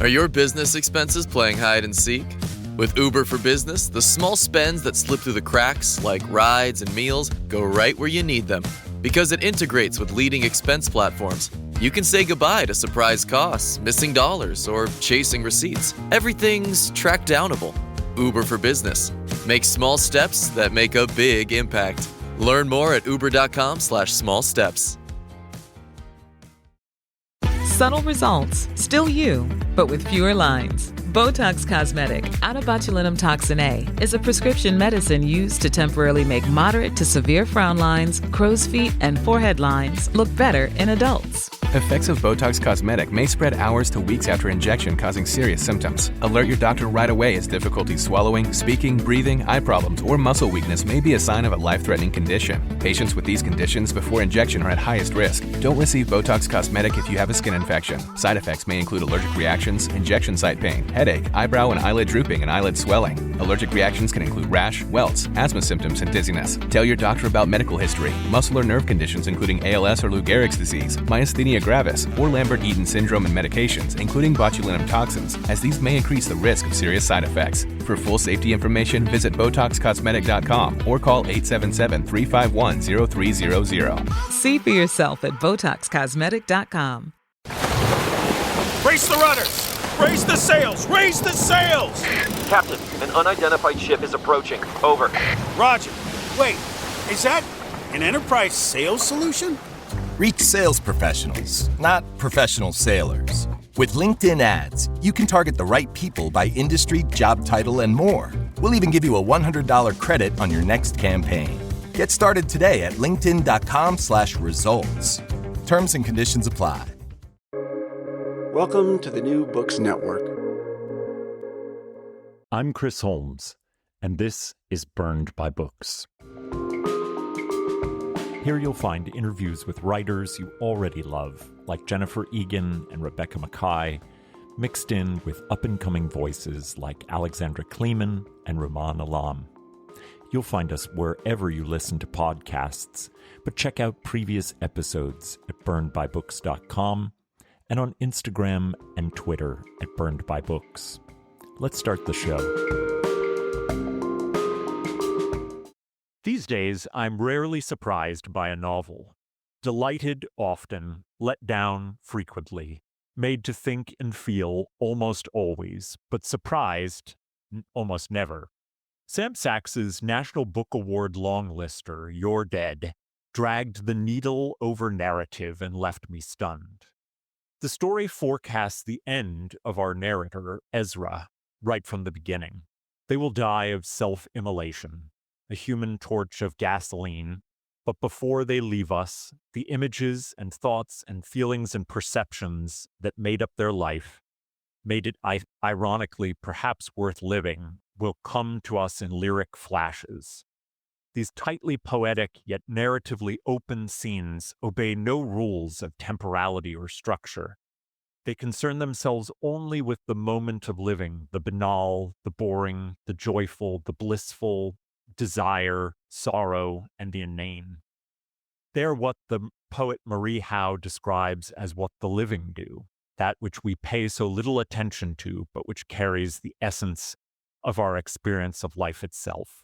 Are your business expenses playing hide and seek? With Uber for Business, the small spends that slip through the cracks, like rides and meals, go right where you need them. Because it integrates with leading expense platforms, you can say goodbye to surprise costs, missing dollars, or chasing receipts. Everything's track downable. Uber for Business. Make small steps that make a big impact. Learn more at uber.com/small steps. Subtle results, still you, but with fewer lines. Botox Cosmetic, out of botulinum toxin A, is a prescription medicine used to temporarily make moderate to severe frown lines, crow's feet, and forehead lines look better in adults. Effects of Botox Cosmetic may spread hours to weeks after injection, causing serious symptoms. Alert your doctor right away as difficulty swallowing, speaking, breathing, eye problems, or muscle weakness may be a sign of a life-threatening condition. Patients with these conditions before injection are at highest risk. Don't receive Botox Cosmetic if you have a skin infection. Side effects may include allergic reactions, injection site pain, headache, eyebrow and eyelid drooping, and eyelid swelling. Allergic reactions can include rash, welts, asthma symptoms, and dizziness. Tell your doctor about medical history, muscle or nerve conditions including ALS or Lou Gehrig's disease, myasthenia gravis, or Lambert-Eaton syndrome, and medications, including botulinum toxins, as these may increase the risk of serious side effects. For full safety information, visit BotoxCosmetic.com or call 877-351-0300. See for yourself at BotoxCosmetic.com. Brace the rudders! Raise the sails! Raise the sails! Captain, an unidentified ship is approaching. Over. Roger. Wait, is that an Enterprise sales solution? Reach sales professionals, not professional sailors. With LinkedIn ads, you can target the right people by industry, job title, and more. We'll even give you a $100 credit on your next campaign. Get started today at linkedin.com/results. Terms and conditions apply. Welcome to the New Books Network. I'm Chris Holmes, and this is Burned by Books. Here you'll find interviews with writers you already love, like Jennifer Egan and Rebecca Mackay, mixed in with up-and-coming voices like Alexandra Kleeman and Rumaan Alam. You'll find us wherever you listen to podcasts, but check out previous episodes at burnedbybooks.com and on Instagram and Twitter at burnedbybooks. Let's start the show. These days, I'm rarely surprised by a novel. Delighted often, let down frequently, made to think and feel almost always, but surprised almost never. Sam Sacks's National Book Award longlister, You're Dead, dragged the needle over narrative and left me stunned. The story forecasts the end of our narrator, Ezra, right from the beginning. They will die of self-immolation, a human torch of gasoline, but before they leave us, the images and thoughts and feelings and perceptions that made up their life, made it ironically perhaps worth living, will come to us in lyric flashes. These tightly poetic yet narratively open scenes obey no rules of temporality or structure. They concern themselves only with the moment of living, the banal, the boring, the joyful, the blissful, desire, sorrow, and the inane. They are what the poet Marie Howe describes as what the living do, that which we pay so little attention to, but which carries the essence of our experience of life itself.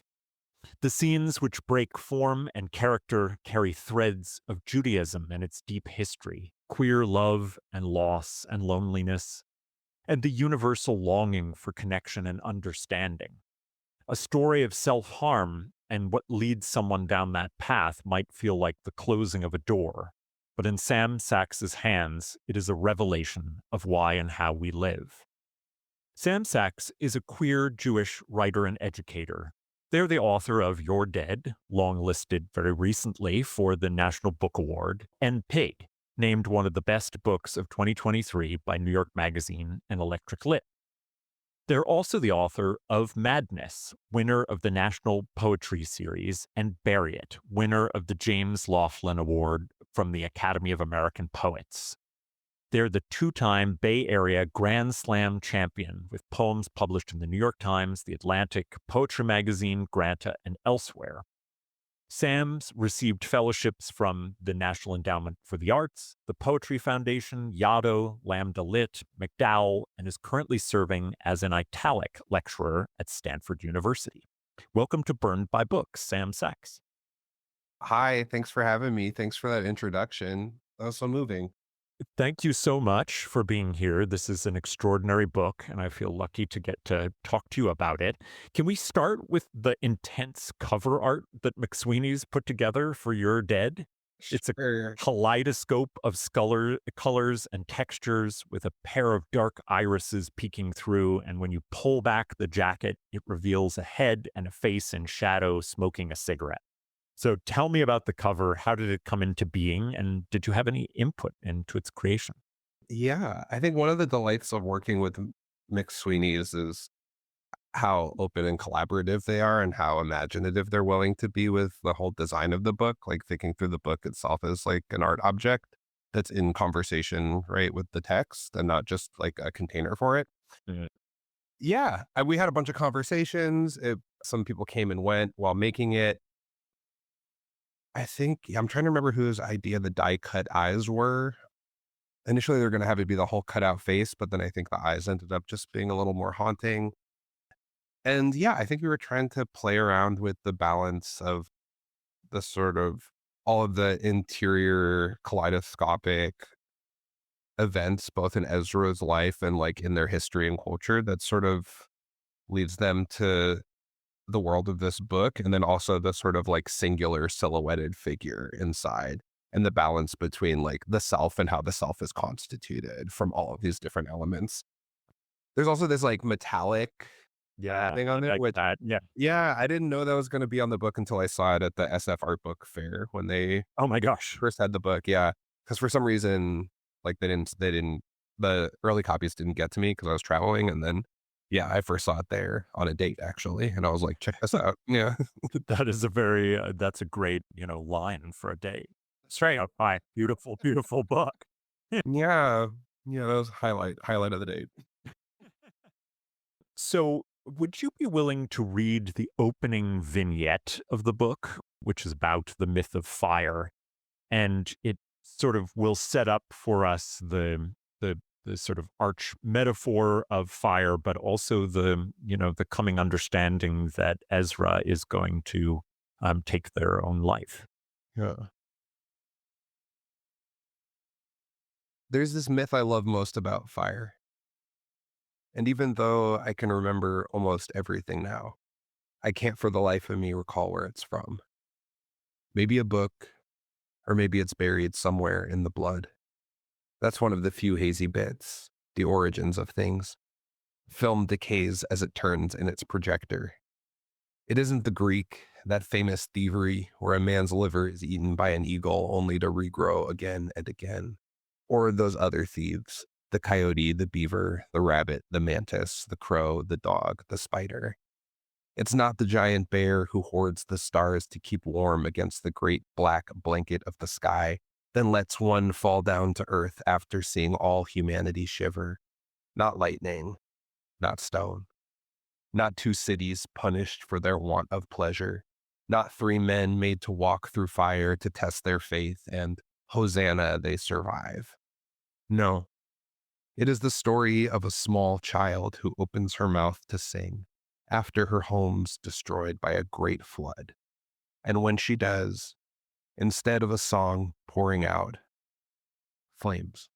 The scenes which break form and character carry threads of Judaism and its deep history, queer love and loss and loneliness, and the universal longing for connection and understanding. A story of self-harm and what leads someone down that path might feel like the closing of a door, but in Sam Sacks's hands, it is a revelation of why and how we live. Sam Sacks is a queer Jewish writer and educator. They're the author of You're Dead, long-listed very recently for the National Book Award, and Pig, named one of the best books of 2023 by New York Magazine and Electric Lit. They're also the author of Madness, winner of the National Poetry Series, and Bury It, winner of the James Laughlin Award from the Academy of American Poets. They're the two-time Bay Area Grand Slam champion, with poems published in the New York Times, The Atlantic, Poetry Magazine, Granta, and elsewhere. Sam's received fellowships from the National Endowment for the Arts, the Poetry Foundation, Yaddo, Lambda Lit, McDowell, and is currently serving as an italic lecturer at Stanford University. Welcome to Burned by Books, Sam Sachs. Hi, thanks for having me. Thanks for that introduction. That was so moving. Thank you so much for being here. This is an extraordinary book, and I feel lucky to get to talk to you about it. Can we start with the intense cover art that McSweeney's put together for Your Dead? It's a Sure. kaleidoscope of colors and textures with a pair of dark irises peeking through, and when you pull back the jacket, it reveals a head and a face in shadow smoking a cigarette. So tell me about the cover. How did it come into being? And did you have any input into its creation? Yeah, I think one of the delights of working with McSweeney's is how open and collaborative they are and how imaginative they're willing to be with the whole design of the book, like thinking through the book itself as like an art object that's in conversation, right, with the text and not just like a container for it. Mhm. Yeah, we had a bunch of conversations. Some people came and went while making it. I think I'm trying to remember whose idea the die cut eyes were. Initially, they're going to have it be the whole cutout face, but then I think the eyes ended up just being a little more haunting. And yeah, I think we were trying to play around with the balance of the sort of all of the interior kaleidoscopic events, both in Ezra's life and like in their history and culture, that sort of leads them to the world of this book, and then also the sort of like singular silhouetted figure inside, and the balance between like the self and how the self is constituted from all of these different elements. There's also this like metallic thing on it, like which that. Yeah. yeah, I didn't know that was going to be on the book until I saw it at the SF Art Book Fair when they Oh my gosh. first had the book. Yeah, because for some reason, like the early copies didn't get to me because I was traveling, and then yeah, I first saw it there on a date actually, and I was like, check this out. Yeah, That is a very, that's a great, line for a date. that's right. Hi, beautiful, beautiful book. Yeah, yeah, that was highlight of the date. So, would you be willing to read the opening vignette of the book, which is about the myth of fire? And it sort of will set up for us the sort of arch metaphor of fire, but also the coming understanding that Ezra is going to take their own life. Yeah. There's this myth I love most about fire. And even though I can remember almost everything now, I can't for the life of me recall where it's from. Maybe a book, or maybe it's buried somewhere in the blood. That's one of the few hazy bits, the origins of things. Film decays as it turns in its projector. It isn't the Greek, that famous thievery where a man's liver is eaten by an eagle only to regrow again and again. Or those other thieves, the coyote, the beaver, the rabbit, the mantis, the crow, the dog, the spider. It's not the giant bear who hoards the stars to keep warm against the great black blanket of the sky, then lets one fall down to earth after seeing all humanity shiver. Not lightning, not stone. Not two cities punished for their want of pleasure. Not three men made to walk through fire to test their faith and, Hosanna, they survive. No. It is the story of a small child who opens her mouth to sing after her home's destroyed by a great flood. And when she does, instead of a song pouring out, flames.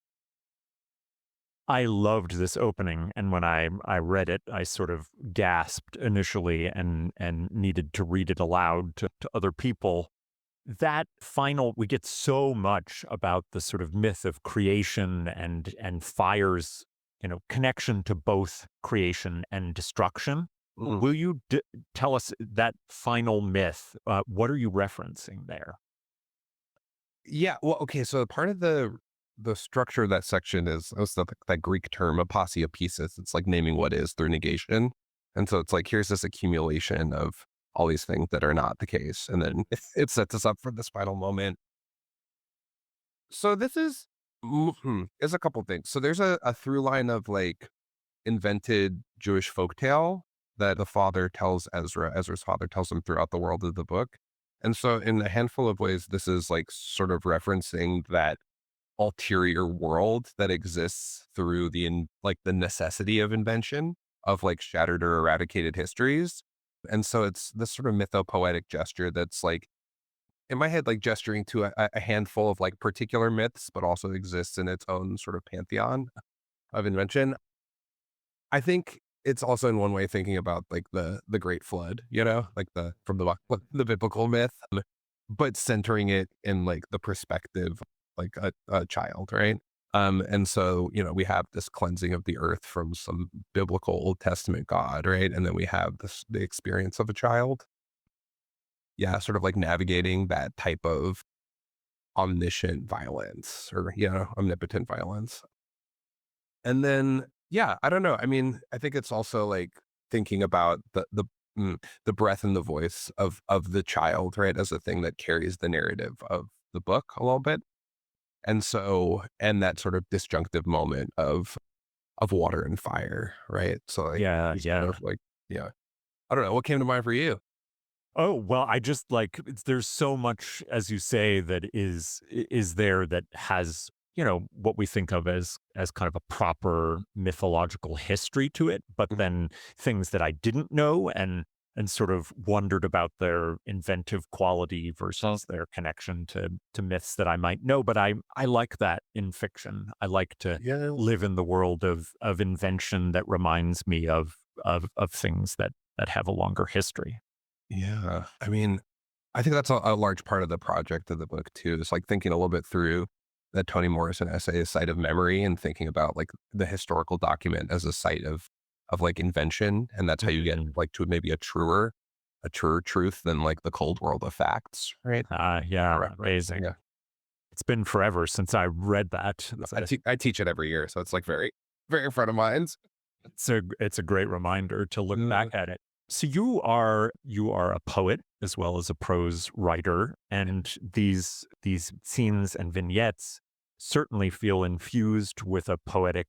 I loved this opening, and when I read it, I sort of gasped initially and needed to read it aloud to other people. That final, we get so much about the sort of myth of creation and fire's, connection to both creation and destruction. Will you tell us that final myth? What are you referencing there? Yeah, well, okay, so part of the structure of that section is also that Greek term aposiopesis. It's like naming what is through negation. And so it's like, here's this accumulation of all these things that are not the case. And then it sets us up for this final moment. So this is a couple things. So there's a through line of like invented Jewish folktale that the father tells Ezra. Ezra's father tells him throughout the world of the book. And so in a handful of ways, this is like sort of referencing that ulterior world that exists through like the necessity of invention of like shattered or eradicated histories. And so it's this sort of mythopoetic gesture that's like in my head, like gesturing to a handful of like particular myths, but also exists in its own sort of pantheon of invention. I think it's also in one way thinking about like the Great Flood, like from the biblical myth, but centering it in like the perspective like a child, right? And so we have this cleansing of the earth from some biblical Old Testament God, right? And then we have the experience of a child. Yeah, sort of like navigating that type of omniscient violence or omnipotent violence. And then, yeah, I don't know. I mean, I think it's also like thinking about the breath and the voice of the child, right, as a thing that carries the narrative of the book a little bit. And so, and that sort of disjunctive moment of water and fire, right? So like, Yeah, it's yeah. kind of like, yeah, I don't know. What came to mind for you? Oh, well, I just like there's so much, as you say, that is there that has, what we think of as kind of a proper mythological history to it, but Mhm. then things that I didn't know and sort of wondered about their inventive quality versus their connection to myths that I might know. But I like that in fiction. I like to Yeah. live in the world of invention that reminds me of things that have a longer history. Yeah. I mean, I think that's a large part of the project of the book too. It's like thinking a little bit through that Toni Morrison essay, Site of Memory, and thinking about like the historical document as a site of like invention. And that's how you get Mhm. like to maybe a truer truth than like the cold world of facts, right? Yeah, Correct. amazing. Yeah. It's been forever since I read that. I teach it every year. So it's like very, very in front of minds. It's a great reminder to look back Mm. at it. So you are a poet as well as a prose writer, and these scenes and vignettes certainly feel infused with a poetic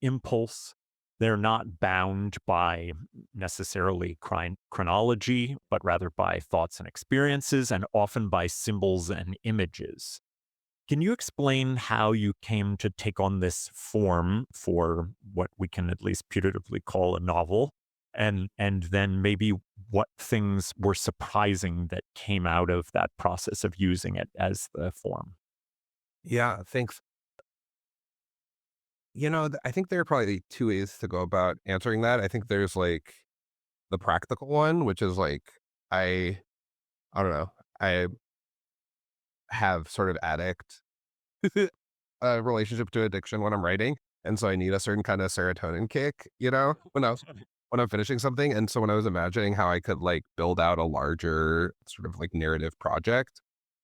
impulse. They're not bound by necessarily chronology, but rather by thoughts and experiences, and often by symbols and images. Can you explain how you came to take on this form for what we can at least putatively call a novel? And then maybe what things were surprising that came out of that process of using it as the form? Yeah. Thanks. I think there are probably two ways to go about answering that. I think there's like the practical one, which is like, I, I don't know. I have sort of addict a relationship to addiction when I'm writing. And so I need a certain kind of serotonin kick, when I'm finishing something. And so when I was imagining how I could like build out a larger sort of like narrative project,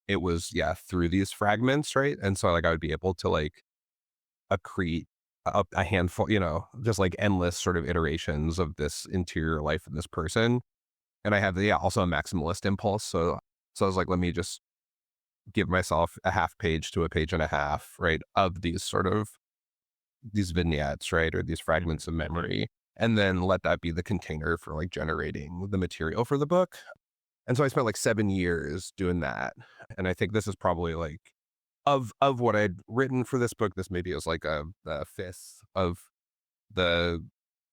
it was through these fragments, right? And so like I would be able to like accrete a handful, just like endless sort of iterations of this interior life of this person. And I have also a maximalist impulse. So I was like, let me just give myself a half page to a page and a half, right, of these vignettes, right, or these fragments of memory, and then let that be the container for like generating the material for the book. And so I spent like 7 years doing that. And I think this is probably like of what I'd written for this book, this maybe is like a fifth of the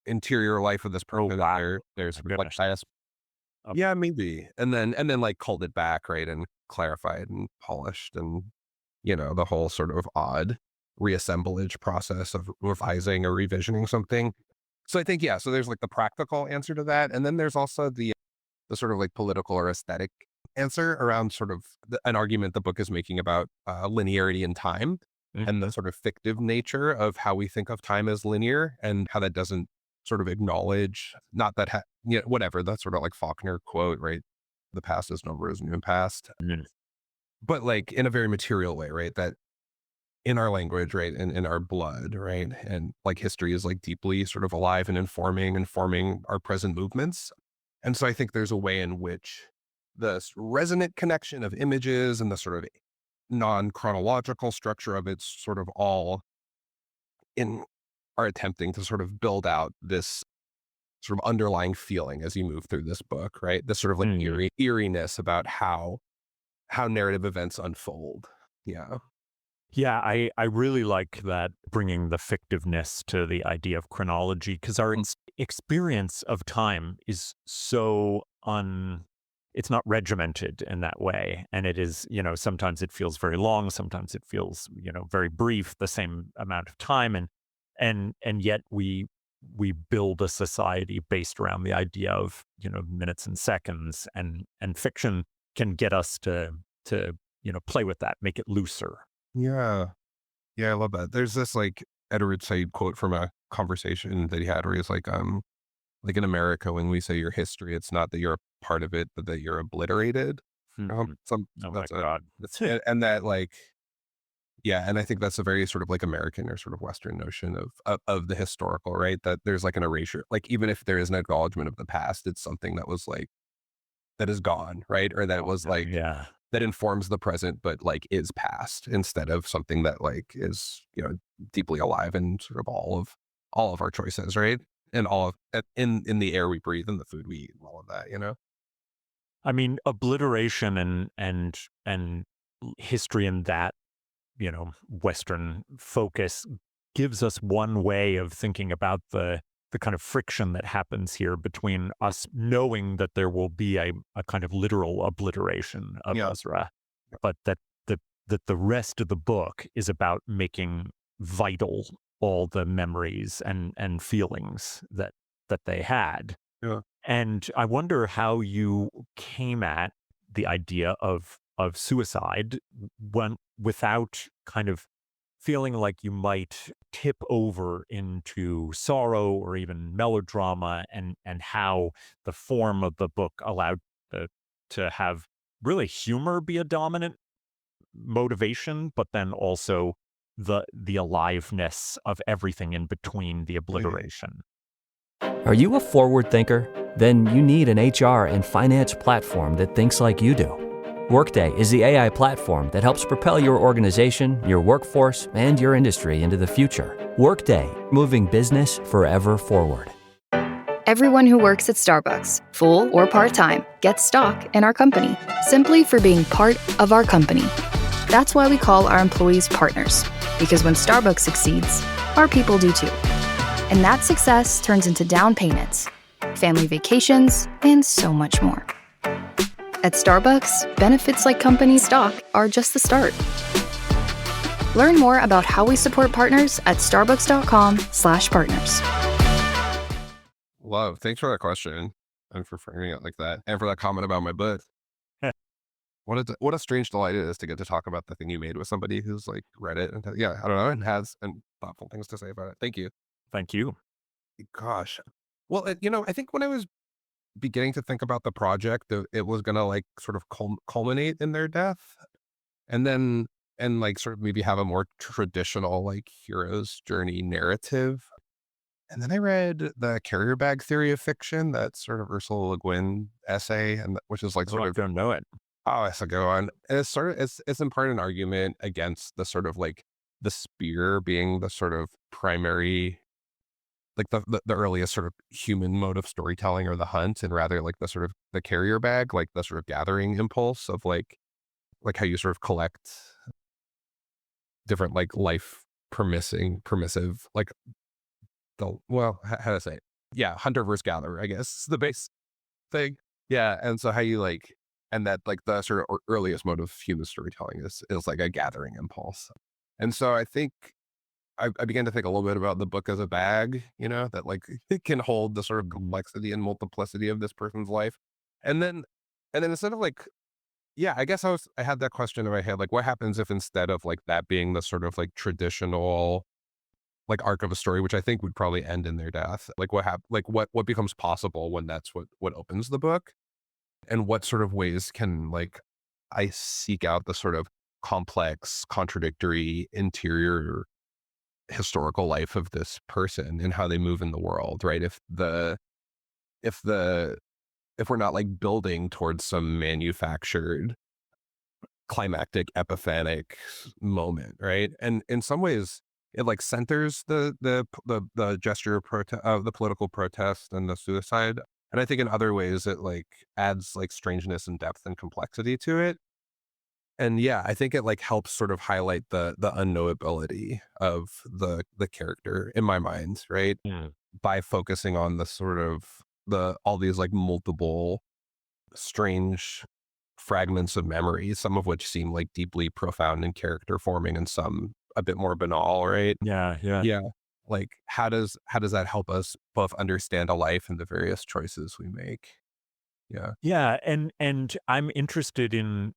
interior life of this Oh, person. wow. There's My like goodness. Oh, yeah, maybe. And then like culled it back, right, and clarified and polished and the whole sort of odd reassemblage process of revising or revisioning something. So I think so there's like the practical answer to that, and then there's also the sort of like political or aesthetic answer around sort of an argument the book is making about linearity in time and the mhm. sort of fictive nature of how we think of time as linear and how that doesn't sort of acknowledge not that whatever that sort of like Faulkner quote, right? The past is no is new and past, Mm. but like in a very material way, right? That in our language, right, and in our blood, right, and like history is like deeply sort of alive and informing our present movements. And so I think there's a way in which the resonant connection of images and the sort of non-chronological structure of it's sort of all in are attempting to sort of build out this sort of underlying feeling as you move through this book, right? This sort of like Mm. eeriness about how how narrative events unfold. Yeah. Yeah, I really like that, bringing the fictiveness to the idea of chronology, because our experience of time is so it's not regimented in that way. And it is, sometimes it feels very long, sometimes it feels, very brief, the same amount of time. And yet we build a society based around the idea of, minutes and seconds, and fiction can get us to play with that, make it looser. Yeah. Yeah, I love that. There's this like Edward Said quote from a conversation that he had where he's like in America, when we say your history, it's not that you're a part of it, but that you're obliterated. Mhm. Oh my That's a, God. and that like, yeah. And I think that's a very sort of like American or sort of Western notion of the historical, right? That there's like an erasure, like even if there is an acknowledgement of the past, it's something that was like, that is gone, right? Or that was like, Yeah. that informs the present, but like is past, instead of something that like is, deeply alive in sort of all of our choices, right? And all of in the air we breathe and the food we eat and all of that. I mean, obliteration and history in that, Western focus gives us one way of thinking about the kind of friction that happens here between us knowing that there will be a kind of literal obliteration of Yeah. Ezra, but that the rest of the book is about making vital all the memories and feelings that they had. Yeah. And I wonder how you came at the idea of suicide without kind of feeling like you might tip over into sorrow or even melodrama, and how the form of the book allowed to have really humor be a dominant motivation, but then also the aliveness of everything in between the obliteration. Are you a forward thinker? Then you need an HR and finance platform that thinks like you do. Workday is the AI platform that helps propel your organization, your workforce, and your industry into the future. Workday, moving business forever forward. Everyone who works at Starbucks, full or part-time, gets stock in our company, simply for being part of our company. That's why we call our employees partners, because when Starbucks succeeds, our people do too. And that success turns into down payments, family vacations, and so much more. At Starbucks, benefits like company stock are just the start. Learn more about how we support partners at starbucks.com/partners. Love. Thanks for that question and for framing it like that, and for that comment about my book. What a strange delight it is to get to talk about the thing you made with somebody who's like read it and yeah, I don't know, and has and thoughtful things to say about it. Thank you. Thank you. Gosh. Well, I think when I was beginning to think about the project, it was gonna like sort of culminate in their death, and like sort of maybe have a more traditional like hero's journey narrative. And then I read the carrier bag theory of fiction, that sort of Ursula Le Guin essay, and which is like Oh, sort I of, don't know it. oh, it's a good one. And it's sort of it's in part an argument against the sort of like the spear being the sort of primary, like the earliest sort of human mode of storytelling, or the hunt, and rather like the sort of the carrier bag, like the sort of gathering impulse of like how you sort of collect different like life permissive like how to say it? Yeah, hunter versus gatherer, I guess, is the base thing. Yeah, and so how you like, and that like the sort of earliest mode of human storytelling is like a gathering impulse. And so I think I began to think a little bit about the book as a bag, that like it can hold the sort of complexity and multiplicity of this person's life. And then instead of like, yeah, I guess I had that question in my head, like what happens if instead of like that being the sort of like traditional like arc of a story, which I think would probably end in their death, like what becomes possible when that's what opens the book, and what sort of ways can like I seek out the sort of complex, contradictory interior historical life of this person and how they move in the world, right? If we're not like building towards some manufactured climactic epiphanic moment, right? And in some ways it like centers the gesture of the political protest and the suicide, and I think in other ways it like adds like strangeness and depth and complexity to it. And yeah, I think it like helps sort of highlight the unknowability of the character in my mind, right? Mm. By focusing on the sort of all these like multiple strange fragments of memory, some of which seem like deeply profound and character forming and some a bit more banal, right? Yeah, yeah. Yeah. Like how does that help us both understand a life and the various choices we make? Yeah. Yeah, and I'm interested in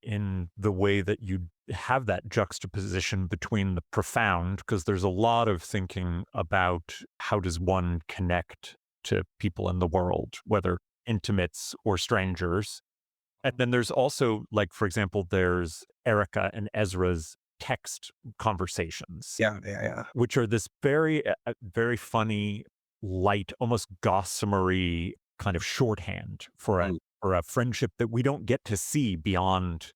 the way that you have that juxtaposition between the profound, because there's a lot of thinking about how does one connect to people in the world, whether intimates or strangers. And then there's also, like, for example, there's Erica and Ezra's text conversations, Yeah, yeah, yeah. which are this very funny, light, almost gossamery kind of shorthand for a friendship that we don't get to see beyond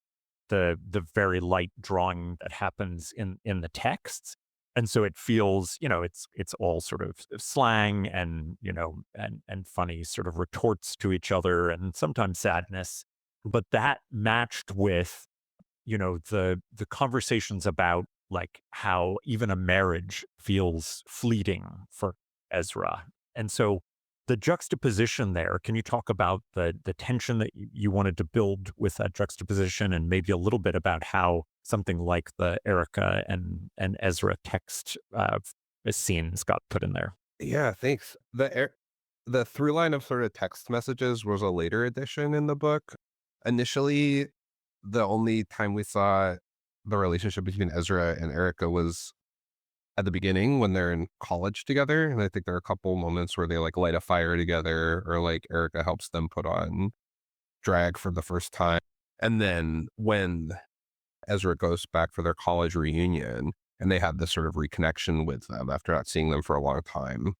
the very light drawing that happens in the texts. And so it feels, it's all sort of slang and, and funny sort of retorts to each other and sometimes sadness. But that matched with, the conversations about like how even a marriage feels fleeting for Ezra. And so the juxtaposition there, can you talk about the tension that you wanted to build with that juxtaposition, and maybe a little bit about how something like the Erica and Ezra text scenes got put in there? Yeah, thanks. The through line of sort of text messages was a later addition in the book. Initially, the only time we saw the relationship between Ezra and Erica was at the beginning when they're in college together. And I think there are a couple moments where they like light a fire together, or like Erica helps them put on drag for the first time. And then when Ezra goes back for their college reunion and they have this sort of reconnection with them after not seeing them for a long time.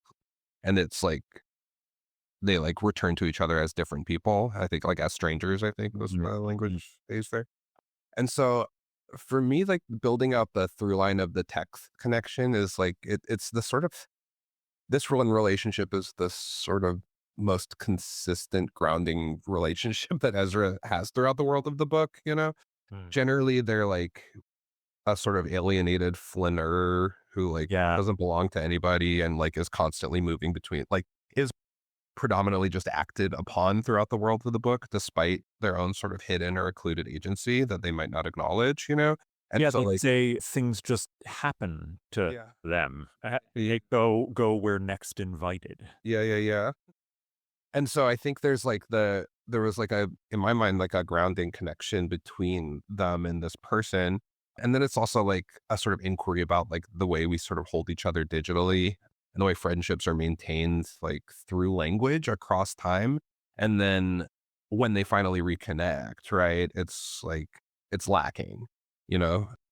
And it's like they like return to each other as different people. I think like as strangers, I think was the language they use there. And so for me, like building out the through line of the text connection is like it's the sort of this one relationship is the sort of most consistent grounding relationship that Ezra has throughout the world of the book, Generally they're like a sort of alienated flaneur who like Yeah. doesn't belong to anybody and like is constantly moving between like is predominantly just acted upon throughout the world of the book, despite their own sort of hidden or occluded agency that they might not acknowledge, And Yeah, so they like, say things just happen to yeah, them. They go where next invited. yeah, yeah, yeah. And so I think there was like in my mind, like a grounding connection between them and this person. And then it's also like a sort of inquiry about like the way we sort of hold each other digitally and the way friendships are maintained like through language across time. And then when they finally reconnect, right, it's like, it's lacking,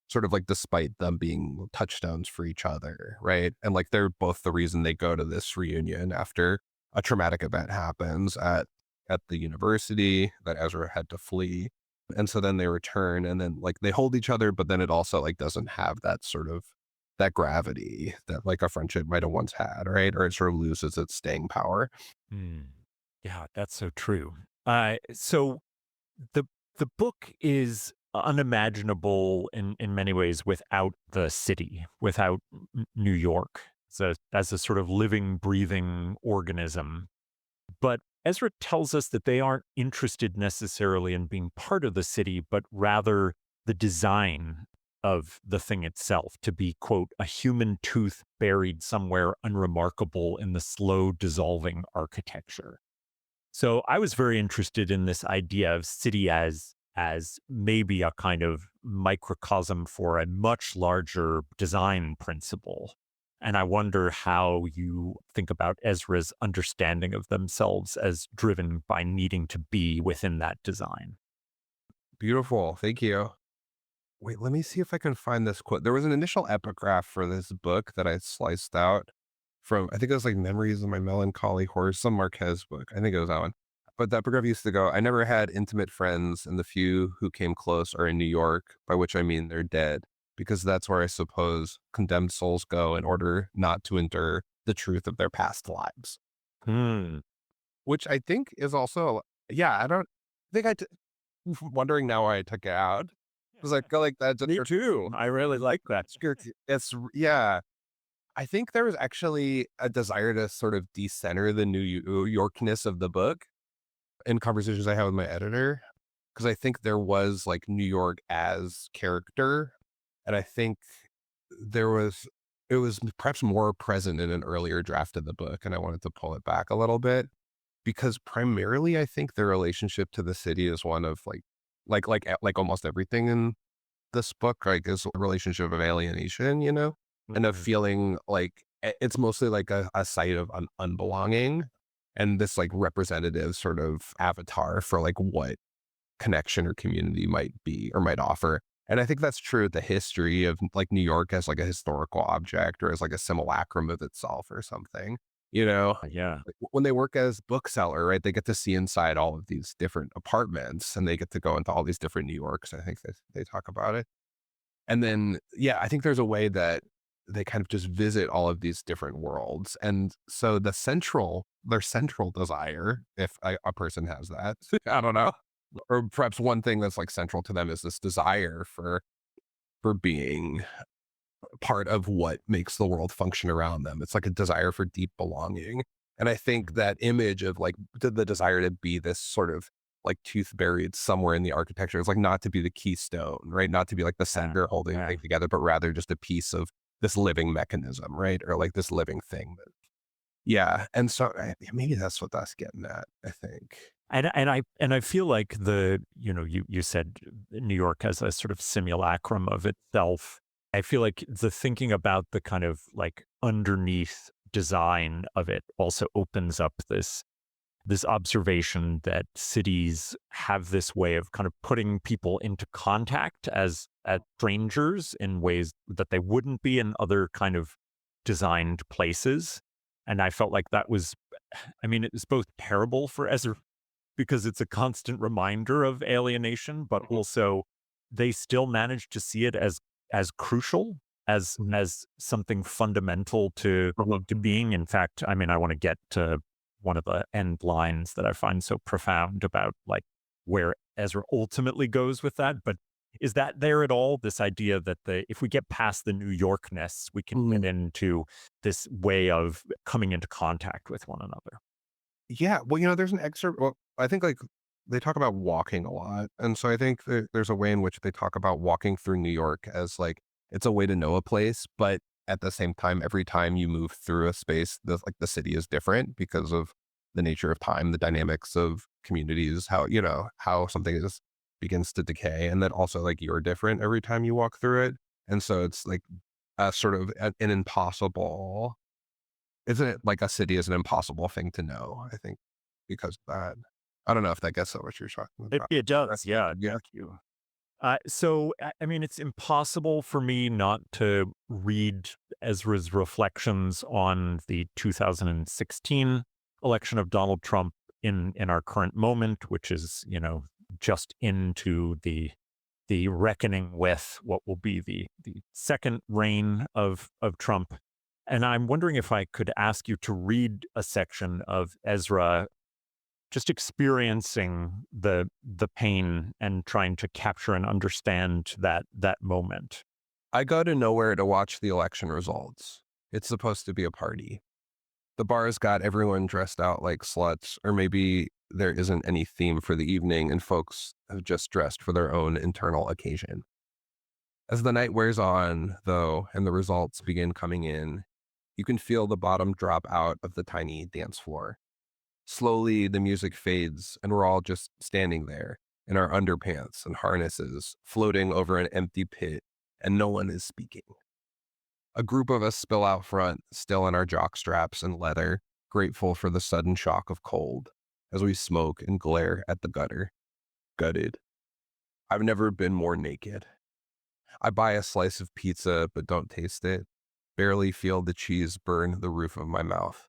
sort of like despite them being touchstones for each other, right? And like they're both the reason they go to this reunion after a traumatic event happens at the university that Ezra had to flee. And so then they return and then like they hold each other, but then it also like doesn't have that sort of that gravity that like a friendship might have once had, right? Or it sort of loses its staying power. Hmm. Yeah, that's so true. So the the book is unimaginable in many ways without the city, without New York, as a sort of living, breathing organism. But Ezra tells us that they aren't interested necessarily in being part of the city, but rather the design of the thing itself to be, quote, a human tooth buried somewhere unremarkable in the slow dissolving architecture. So I was very interested in this idea of city as maybe a kind of microcosm for a much larger design principle. And I wonder how you think about Ezra's understanding of themselves as driven by needing to be within that design. Beautiful. Thank you. Wait, let me see if I can find this quote. There was an initial epigraph for this book that I sliced out from, I think it was like Memories of My Melancholy Horse, some Marquez book. I think it was that one. But the epigraph used to go, I never had intimate friends, and the few who came close are in New York, by which I mean they're dead, because that's where I suppose condemned souls go in order not to endure the truth of their past lives. Hmm. Which I think is also, yeah, I don't think wondering now why I took it out. Because I feel like that's Me too. I really like that. it's yeah. I think there was actually a desire to sort of decenter the New Yorkness of the book in conversations I had with my editor, because I think there was like New York as character, and I think there was it was perhaps more present in an earlier draft of the book, and I wanted to pull it back a little bit because primarily I think the relationship to the city is one of like almost everything in this book, like, is a relationship of alienation, and of feeling like it's mostly like a site of unbelonging, and this like representative sort of avatar for like what connection or community might be or might offer. And I think that's true of the history of like New York as like a historical object or as like a simulacrum of itself or something, Yeah. like when they work as bookseller, right? They get to see inside all of these different apartments and they get to go into all these different New Yorks. I think they talk about it. And then, yeah, I think there's a way that they kind of just visit all of these different worlds. And so their central desire, if a person has that, I don't know, or perhaps one thing that's like central to them is this desire for being part of what makes the world function around them. It's like a desire for deep belonging. And I think that image of like the desire to be this sort of like tooth buried somewhere in the architecture is like not to be the keystone, right? Not to be like the center holding things together, but rather just a piece of this living mechanism, right? Or like this living thing. Yeah. And so maybe that's what that's getting at, I think. And I feel like you said New York as a sort of simulacrum of itself. I feel like the thinking about the kind of like underneath design of it also opens up this observation that cities have this way of kind of putting people into contact as strangers in ways that they wouldn't be in other kind of designed places. And I felt like that was, it was both terrible for Ezra because it's a constant reminder of alienation, but also they still managed to see it as crucial, as something fundamental to being. In fact, I want to get to one of the end lines that I find so profound about like where Ezra ultimately goes with that. But is that there at all? This idea that if we get past the New Yorkness, we can get into this way of coming into contact with one another. Yeah. Well, there's an excerpt. Well, I think like they talk about walking a lot. And so I think there's a way in which they talk about walking through New York as like, it's a way to know a place, but at the same time, every time you move through a space, the city is different because of the nature of time, the dynamics of communities, how something begins to decay. And then also like you're different every time you walk through it. And so it's like a sort of an impossible, isn't it like a city is an impossible thing to know, I think, because of that. I don't know if that gets at what you're talking about. It does. Yeah. Thank you. So, it's impossible for me not to read Ezra's reflections on the 2016 election of Donald Trump in our current moment, which is, just into the reckoning with what will be the second reign of Trump. And I'm wondering if I could ask you to read a section of Ezra just experiencing the pain and trying to capture and understand that moment. I go to nowhere to watch the election results. It's supposed to be a party. The bar's got everyone dressed out like sluts, or maybe there isn't any theme for the evening and folks have just dressed for their own internal occasion. As the night wears on, though, and the results begin coming in, you can feel the bottom drop out of the tiny dance floor. Slowly, the music fades, and we're all just standing there in our underpants and harnesses, floating over an empty pit, and no one is speaking. A group of us spill out front, still in our jock straps and leather, grateful for the sudden shock of cold, as we smoke and glare at the gutter. Gutted. I've never been more naked. I buy a slice of pizza, but don't taste it. Barely feel the cheese burn the roof of my mouth.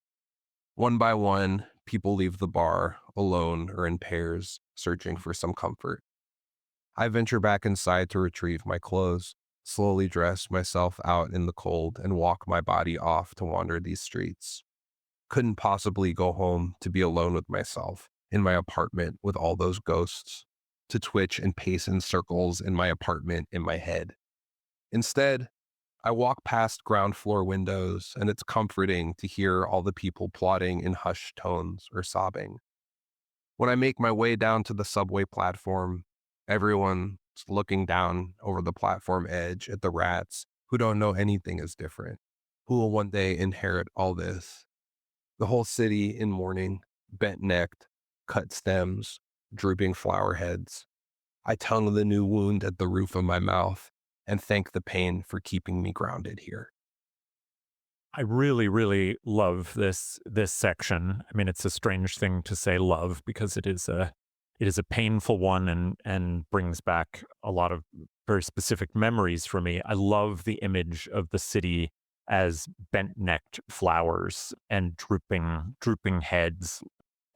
One by one, people leave the bar, alone or in pairs, searching for some comfort. I venture back inside to retrieve my clothes, slowly dress myself out in the cold, and walk my body off to wander these streets. Couldn't possibly go home to be alone with myself, in my apartment with all those ghosts. to twitch and pace in circles in my apartment in my head. Instead, I walk past ground floor windows, and it's comforting to hear all the people plotting in hushed tones or sobbing. When I make my way down to the subway platform, everyone's looking down over the platform edge at the rats who don't know anything is different, who will one day inherit all this. The whole city in mourning, bent-necked, cut stems, drooping flower heads. I tongue the new wound at the roof of my mouth and thank the pain for keeping me grounded here. I really, really love this section. I mean, it's a strange thing to say love because it is a painful one and brings back a lot of very specific memories for me. I love the image of the city as bent-necked flowers and drooping heads,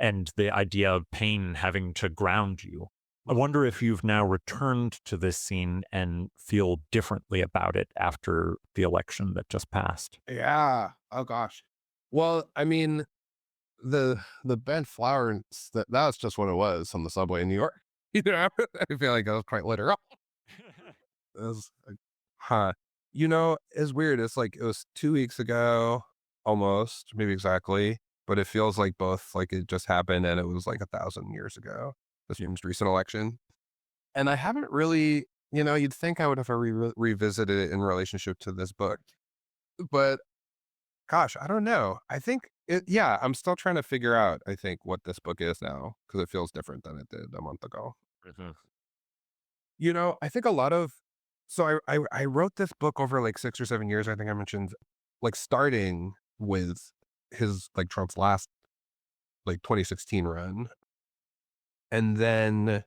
and the idea of pain having to ground you. I wonder if you've now returned to this scene and feel differently about it after the election that just passed. Yeah. Oh gosh. Well, I mean, the bent flowers, that's just what it was on the subway in New York. You know, I feel like I was quite literal. It was huh. You know, it's weird. It's like it was 2 weeks ago, almost, maybe exactly, but it feels like both like it just happened and it was like 1,000 years ago. This most recent election. And I haven't really, you'd think I would have revisited it in relationship to this book. But gosh, I don't know. I think I'm still trying to figure out, I think, what this book is now because it feels different than it did a month ago. I think a lot of, so I wrote this book over like 6 or 7 years. I think I mentioned like starting with his like Trump's last like 2016 run. And then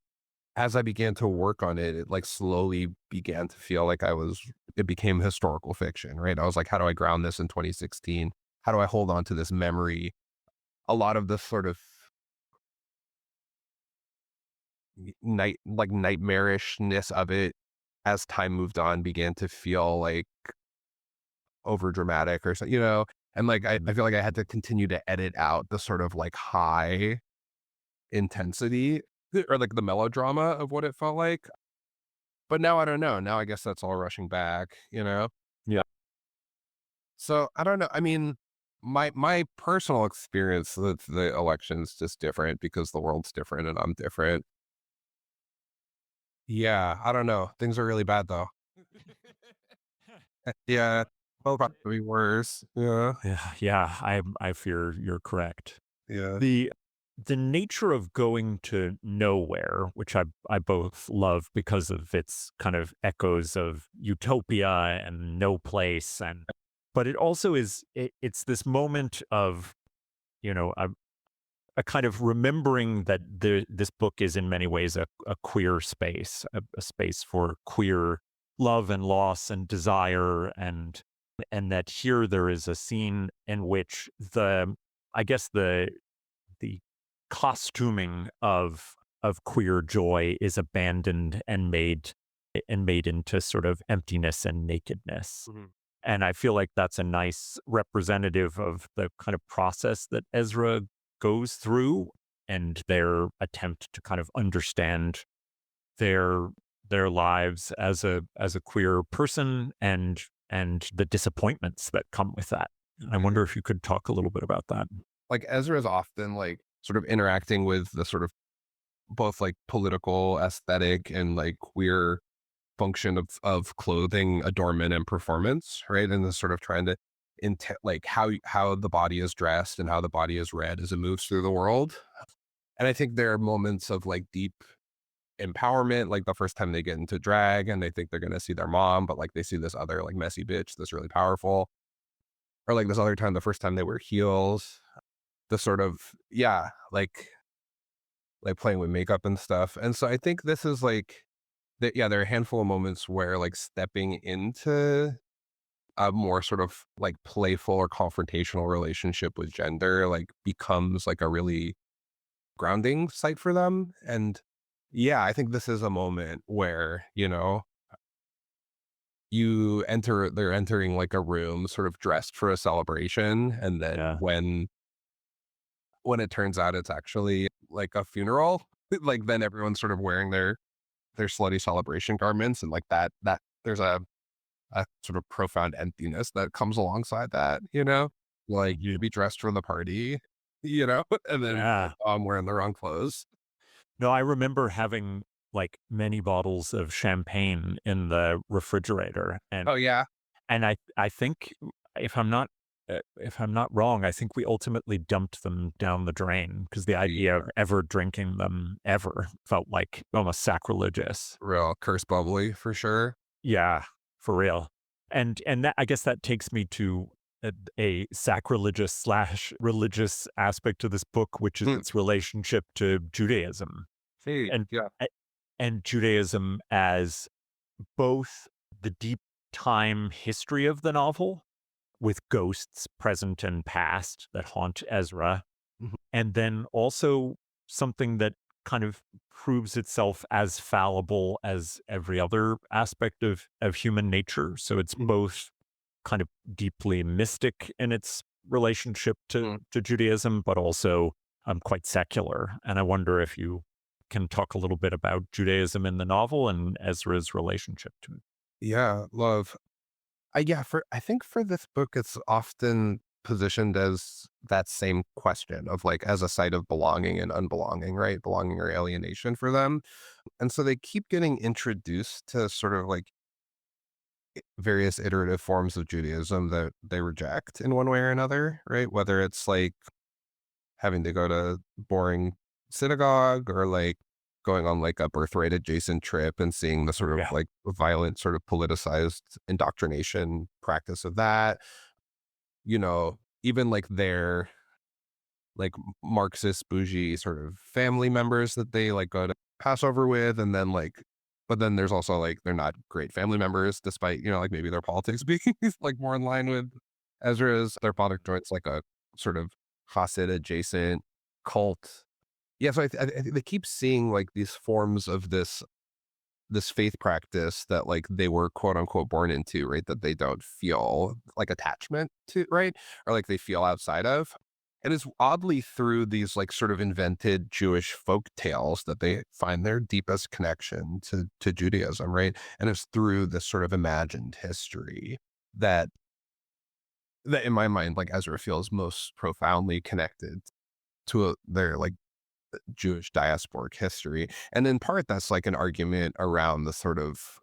as I began to work on it, it like slowly began to feel like it became historical fiction, right? I was like, how do I ground this in 2016? How do I hold on to this memory? A lot of the sort of nightmarishness of it as time moved on began to feel like over dramatic or something, and like, I feel like I had to continue to edit out the sort of like high intensity or like the melodrama of what it felt like. But now I don't know. Now I guess that's all rushing back. Yeah. So I don't know. I mean, my personal experience with the election's just different because the world's different and I'm different. Yeah, I don't know. Things are really bad though. Yeah, well, probably worse. Yeah, Yeah. I fear you're correct. yeah. The nature of going to nowhere, which I both love because of its kind of echoes of utopia and no place, but it also it's this moment of a kind of remembering that this book is in many ways a queer space, a space for queer love and loss and desire, and that here there is a scene in which the costuming of queer joy is abandoned and made into sort of emptiness and nakedness. And I feel like that's a nice representative of the kind of process that Ezra goes through and their attempt to kind of understand their lives as a queer person and the disappointments that come with that. I wonder if you could talk a little bit about that. Like Ezra is often like sort of interacting with the sort of both like political aesthetic and like queer function of clothing, adornment, and performance, right? And the sort of trying to like how the body is dressed and how the body is read as it moves through the world. And I think there are moments of like deep empowerment, like the first time they get into drag and they think they're going to see their mom, but like they see this other like messy bitch that's really powerful. Or like this other time, the first time they wear heels, the sort of, like playing with makeup and stuff. And so I think this is like, there are a handful of moments where like stepping into a more sort of like playful or confrontational relationship with gender like becomes like a really grounding site for them. And I think this is a moment where, they're entering like a room sort of dressed for a celebration. And then when it turns out it's actually like a funeral, like then everyone's sort of wearing their slutty celebration garments, and like that there's a sort of profound emptiness that comes alongside that, like you'd be dressed for the party, and then Yeah. I'm wearing the wrong clothes. No, I remember having like many bottles of champagne in the refrigerator, and Oh yeah. I think if I'm not if I'm not wrong, I think we ultimately dumped them down the drain because the idea of ever drinking them ever felt like almost sacrilegious. Real curse bubbly for sure. Yeah, for real. And that, I guess that takes me to a sacrilegious slash religious aspect to this book, which is its relationship to Judaism. And Yeah. and Judaism as both the deep time history of the novel with ghosts present and past that haunt Ezra, Mhm. and then also something that kind of proves itself as fallible as every other aspect of human nature. So it's both kind of deeply mystic in its relationship to Judaism, but also quite secular. And I wonder if you can talk a little bit about Judaism in the novel and Ezra's relationship to it. Yeah, love. I think for this book, it's often positioned as that same question of like as a site of belonging and unbelonging, right? Belonging or alienation for them. And so they keep getting introduced to sort of like various iterative forms of Judaism that they reject in one way or another, right? Whether it's like having to go to boring synagogue or like going on like a birthright adjacent trip and seeing the sort of Yeah. like violent sort of politicized indoctrination practice of that, even like their like Marxist bougie sort of family members that they like go to Passover with. And then like, but then there's also like, they're not great family members despite, like maybe their politics being like more in line with Ezra's. Their father joins like a sort of Hasid adjacent cult. Yeah, so I think they keep seeing like these forms of this faith practice that like they were quote unquote born into, right? That they don't feel like attachment to, right? Or like they feel outside of. And it's oddly through these like sort of invented Jewish folk tales that they find their deepest connection to Judaism, right? And it's through this sort of imagined history that in my mind, like Ezra feels most profoundly connected to their like Jewish diasporic history. And in part, that's like an argument around the sort of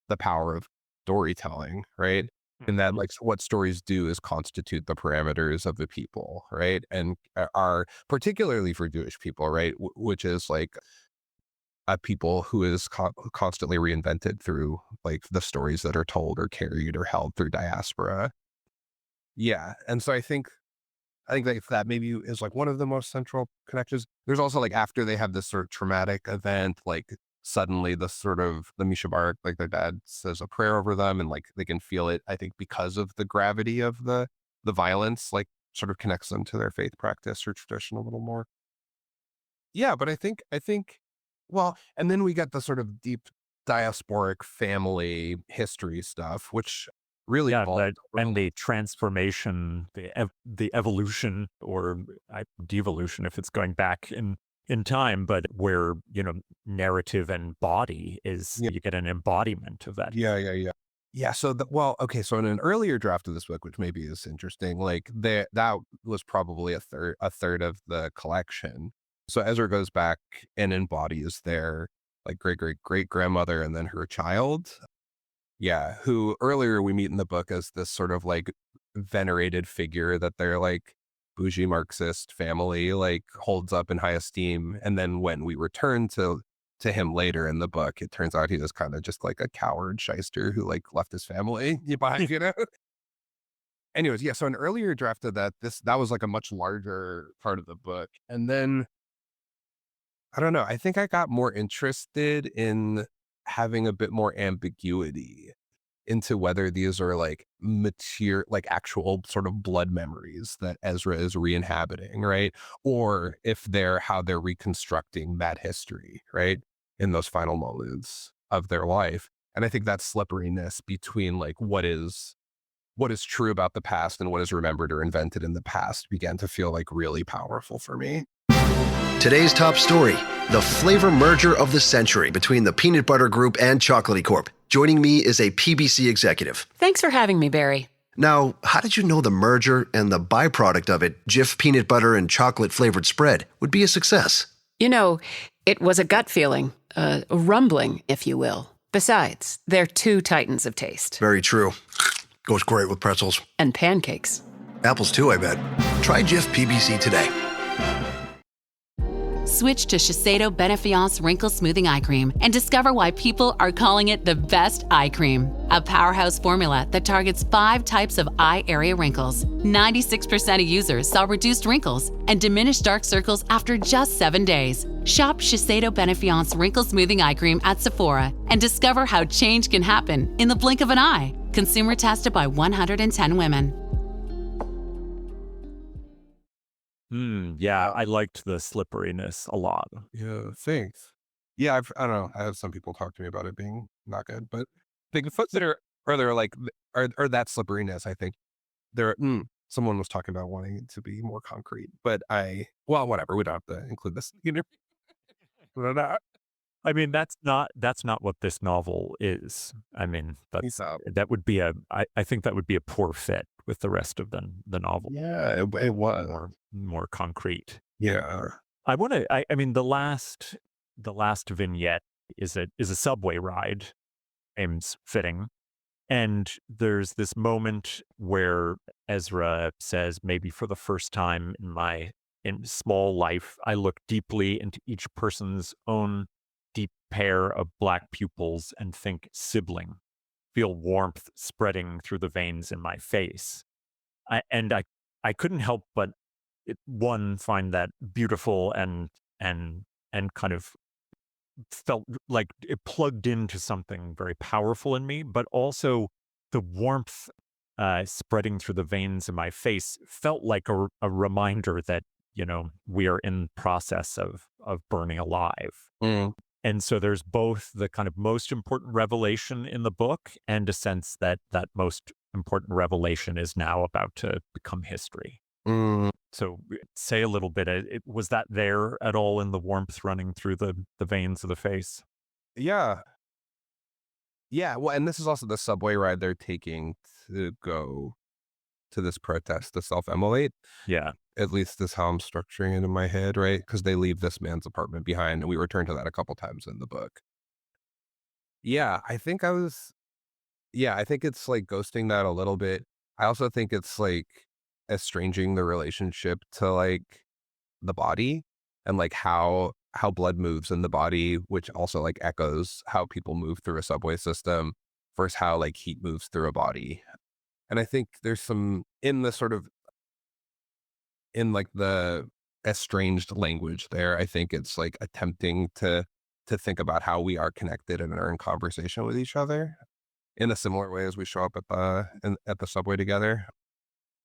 the power of storytelling, right? And that like what stories do is constitute the parameters of the people, right? And are particularly for Jewish people, right? Which is like a people who is constantly reinvented through like the stories that are told or carried or held through diaspora. Yeah. And so I think that maybe is like one of the most central connections. There's also like after they have this sort of traumatic event, like suddenly the sort of the Mishabar, like their dad says a prayer over them and like they can feel it, I think because of the gravity of the violence, like sort of connects them to their faith practice or tradition a little more. Yeah, but I think well, and then we got the sort of deep diasporic family history stuff, which really Yeah, involved and the transformation, the evolution or devolution, if it's going back in time, but where narrative and body is Yeah. you get an embodiment of that. Yeah. Yeah, so okay, so in an earlier draft of this book, which maybe is interesting, like that was probably a third of the collection. So Ezra goes back and embodies their like great grandmother and then her child. Yeah, who earlier we meet in the book as this sort of like venerated figure that they're like bougie Marxist family like holds up in high esteem. And then when we return to him later in the book, it turns out he was kind of just like a coward shyster who like left his family behind. Anyways, yeah. So an earlier draft of that was like a much larger part of the book. And then I don't know, I think I got more interested in having a bit more ambiguity into whether these are like like actual sort of blood memories that Ezra is re-inhabiting, right? Or if they're how they're reconstructing that history, right? In those final moments of their life. And I think that slipperiness between like what is true about the past and what is remembered or invented in the past began to feel like really powerful for me. Today's top story, the flavor merger of the century between the Peanut Butter Group and Chocolatey Corp. Joining me is a PBC executive. Thanks for having me, Barry. Now, how did you know the merger and the byproduct of it, Jif peanut butter and chocolate flavored spread, would be a success? You know, it was a gut feeling, a rumbling, if you will. Besides, they're two titans of taste. Very true. Goes great with pretzels. And pancakes. Apples too, I bet. Try Jif PBC today. Switch to Shiseido Benefiance Wrinkle Smoothing Eye Cream and discover why people are calling it the best eye cream. A powerhouse formula that targets 5 types of eye area wrinkles. 96% of users saw reduced wrinkles and diminished dark circles after just 7 days. Shop Shiseido Benefiance Wrinkle Smoothing Eye Cream at Sephora and discover how change can happen in the blink of an eye. Consumer tested by 110 women. Yeah, I liked the slipperiness a lot. Yeah, thanks. Yeah, I don't know. I have some people talk to me about it being not good, but the foods that are like, are that slipperiness, I think someone was talking about wanting it to be more concrete, but well, whatever. We don't have to include this. I mean, that's not what this novel is. I mean, that would be I think that would be a poor fit with the rest of the novel. Yeah, it was more concrete. Yeah. I mean, the last vignette is a subway ride. Seems fitting. And there's this moment where Ezra says, maybe for the first time in small life, I look deeply into each person's own deep pair of black pupils and think sibling, feel warmth spreading through the veins in my face. I couldn't help but find that beautiful and kind of felt like it plugged into something very powerful in me, but also the warmth spreading through the veins in my face felt like a reminder that, we are in process of burning alive. And so there's both the kind of most important revelation in the book and a sense that that most important revelation is now about to become history. So say a little bit, was that there at all in the warmth running through the veins of the face? Yeah. Yeah. Well, and this is also the subway ride they're taking to go to this protest to self-immolate. Yeah. At least is how I'm structuring it in my head, right? Because they leave this man's apartment behind, and we return to that a couple times in the book. Yeah, I think it's like ghosting that a little bit. I also think it's like estranging the relationship to like the body and like how blood moves in the body, which also like echoes how people move through a subway system versus how like heat moves through a body. And I think there's some in the sort of in like the estranged language there. I think it's like attempting to think about how we are connected and are in conversation with each other in a similar way as we show up at the subway together,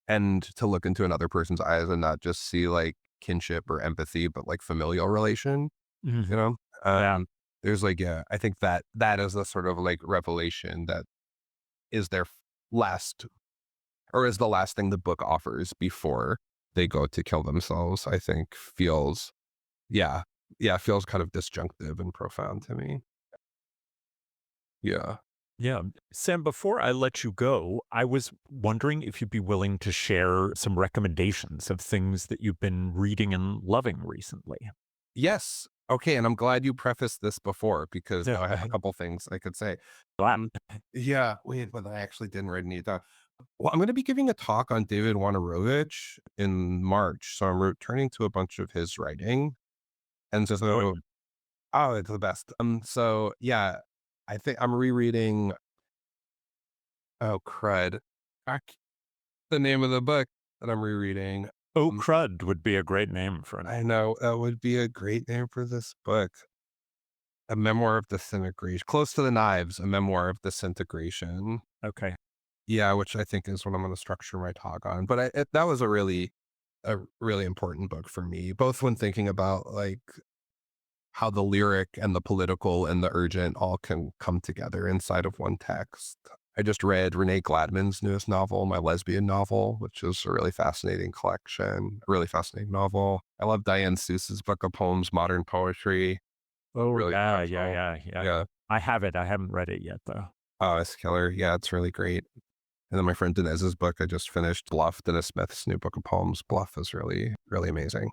and to look into another person's eyes and not just see like kinship or empathy, but like familial relation. There's like, yeah, I think that is the sort of like revelation that is their last, or is the last thing the book offers before they go to kill themselves. I think feels kind of disjunctive and profound to me. Yeah. Yeah. Sam, before I let you go, I was wondering if you'd be willing to share some recommendations of things that you've been reading and loving recently. Yes. Okay. And I'm glad you prefaced this before, because I have a couple things I could say. Yeah. Wait, but I actually didn't write any down. Well, I'm going to be giving a talk on David Wojnarowicz in March. So I'm returning to a bunch of his writing. And so, it's the best. So yeah, I think I'm rereading. Oh, crud. The name of the book that I'm rereading. Oh, crud would be a great name for it. I know, that would be a great name for this book. A Memoir of Disintegration. Close to the Knives, A Memoir of Disintegration. Okay. Yeah, which I think is what I'm going to structure my talk on. But that was a really important book for me, both when thinking about like how the lyric and the political and the urgent all can come together inside of one text. I just read Renee Gladman's newest novel, My Lesbian Novel, which is a really fascinating collection, a really fascinating novel. I love Diane Seuss's book of poems, Modern Poetry. Oh, Really yeah. special. Yeah. I have it. I haven't read it yet, though. Oh, it's killer. Yeah, it's really great. And then my friend Dinez's book, I just finished Bluff, Dennis Smith's new book of poems. Bluff is really, really amazing.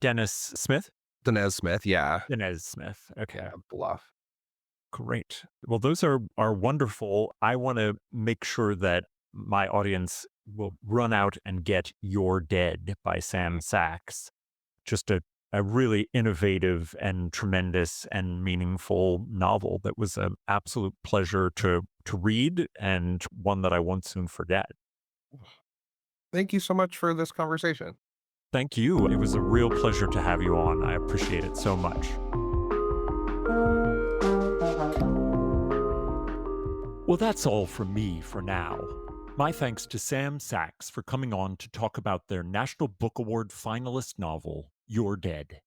Dennis Smith? Dinez Smith, yeah. Dinez Smith. Okay. Yeah, Bluff. Great. Well, those are wonderful. I want to make sure that my audience will run out and get You're Dead by Sam Sachs. Just a really innovative and tremendous and meaningful novel that was an absolute pleasure to read, and one that I won't soon forget. Thank you so much for this conversation. Thank you. It was a real pleasure to have you on. I appreciate it so much. Well, that's all from me for now. My thanks to Sam Sachs for coming on to talk about their National Book Award finalist novel, You're Dead.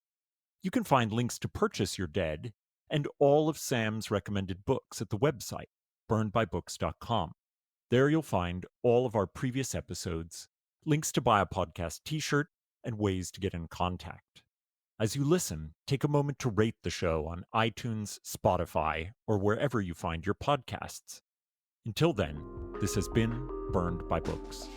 You can find links to purchase You're Dead and all of Sam's recommended books at the website, burnedbybooks.com. There you'll find all of our previous episodes, links to buy a podcast t-shirt, and ways to get in contact. As you listen, take a moment to rate the show on iTunes, Spotify, or wherever you find your podcasts. Until then, this has been Burned by Books.